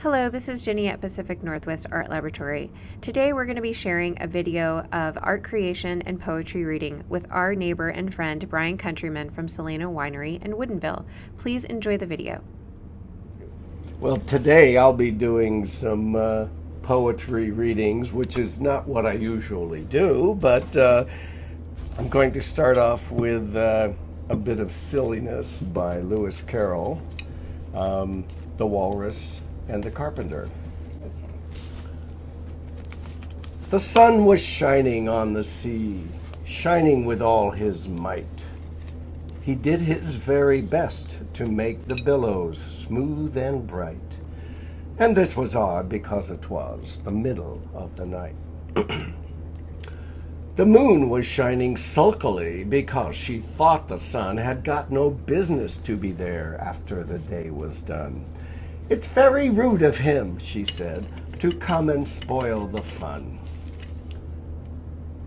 Hello, this is Jenny at Pacific Northwest Art Laboratory. Today we're going to be sharing a video of art creation and poetry reading with our neighbor and friend Brian Countryman from Solano Winery in Woodinville. Please enjoy the video. Well, today I'll be doing some poetry readings, which is not what I usually do, but I'm going to start off with a bit of Silliness by Lewis Carroll, The Walrus and the Carpenter. The sun was shining on the sea, shining with all his might. He did his very best to make the billows smooth and bright. And this was odd because it was the middle of the night. The moon was shining sulkily because she thought the sun had got no business to be there after the day was done. "It's very rude of him," she said, "to come and spoil the fun."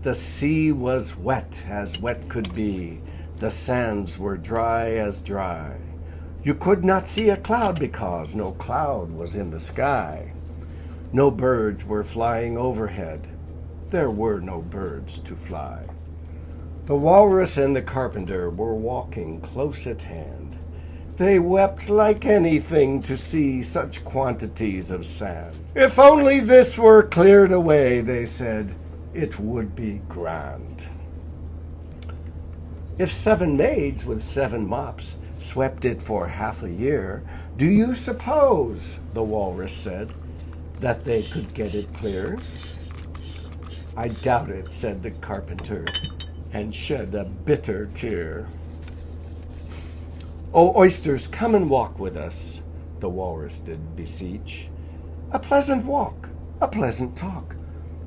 The sea was wet as wet could be. The sands were dry as dry. You could not see a cloud because no cloud was in the sky. No birds were flying overhead. There were no birds to fly. The walrus and the carpenter were walking close at hand. They wept like anything to see such quantities of sand. "If only this were cleared away," they said, "it would be grand." "If 7 maids with 7 mops swept it for half a year, do you suppose," the walrus said, "that they could get it clear?" "I doubt it," said the carpenter, and shed a bitter tear. "Oh, oysters, come and walk with us," the walrus did beseech. "A pleasant walk, a pleasant talk,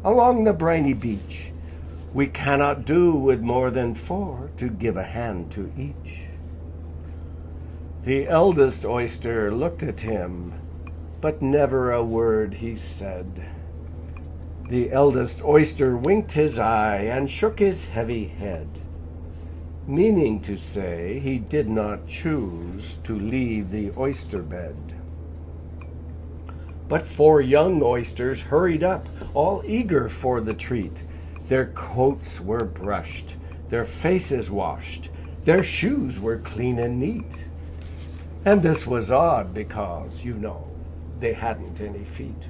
along the briny beach. We cannot do with more than 4 to give a hand to each." The eldest oyster looked at him, but never a word he said. The eldest oyster winked his eye and shook his heavy head, meaning to say he did not choose to leave the oyster bed. But 4 young oysters hurried up, all eager for the treat. Their coats were brushed, their faces washed, their shoes were clean and neat. And this was odd because, they hadn't any feet.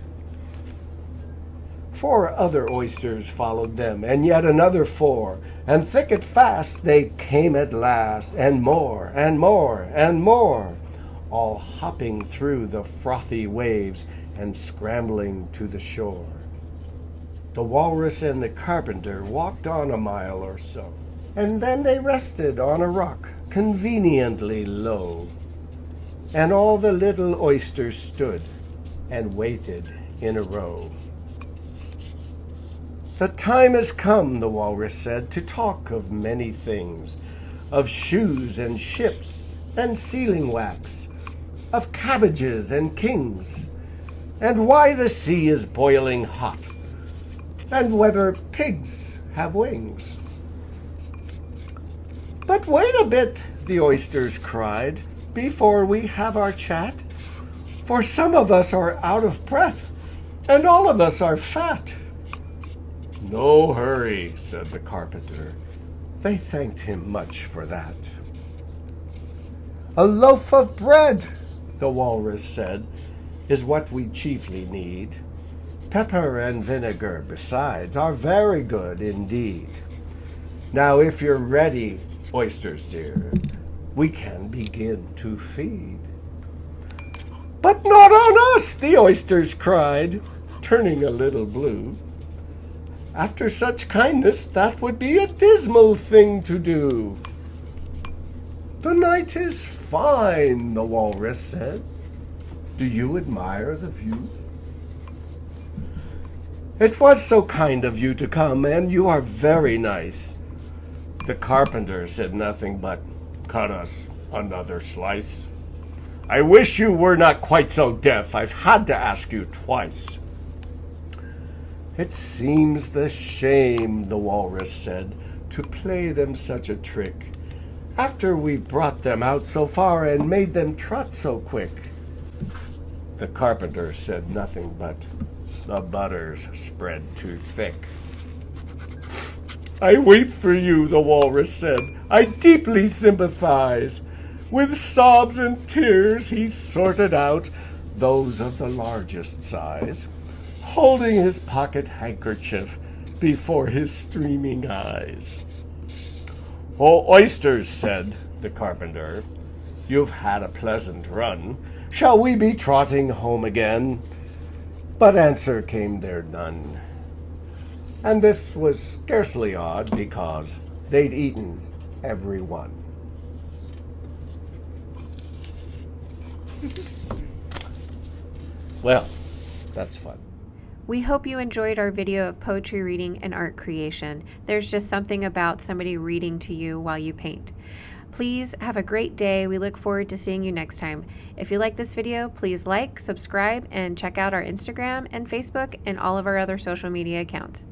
4 other oysters followed them, and yet another 4, and thick and fast they came at last, and more, and more, and more, all hopping through the frothy waves and scrambling to the shore. The walrus and the carpenter walked on a mile or so, and then they rested on a rock conveniently low, and all the little oysters stood and waited in a row. "The time has come," the walrus said, "to talk of many things, of shoes and ships and sealing wax, of cabbages and kings, and why the sea is boiling hot, and whether pigs have wings." "But wait a bit," the oysters cried, "before we have our chat, for some of us are out of breath, and all of us are fat." "No hurry," said the carpenter. They thanked him much for that. "A loaf of bread," the walrus said, "is what we chiefly need. Pepper and vinegar, besides, are very good indeed. Now, if you're ready, oysters dear, we can begin to feed." "But not on us," the oysters cried, turning a little blue. "After such kindness, that would be a dismal thing to do." "The night is fine," the walrus said. "Do you admire the view?" "It was so kind of you to come, and you are very nice." The carpenter said nothing but, "Cut us another slice. I wish you were not quite so deaf. I've had to ask you twice." "It seems the shame," the walrus said, "to play them such a trick, after we've brought them out so far and made them trot so quick. The carpenter said nothing but, "The butter's spread too thick." "I weep for you," the walrus said. "I deeply sympathize." With sobs and tears he sorted out those of the largest size, holding his pocket handkerchief before his streaming eyes. "Oh, oysters," said the carpenter, "you've had a pleasant run. Shall we be trotting home again?" But answer came there none. And this was scarcely odd, because they'd eaten every one. Well, that's fun. We hope you enjoyed our video of poetry reading and art creation. There's just something about somebody reading to you while you paint. Please have a great day. We look forward to seeing you next time. If you like this video, please like, subscribe, and check out our Instagram and Facebook and all of our other social media accounts.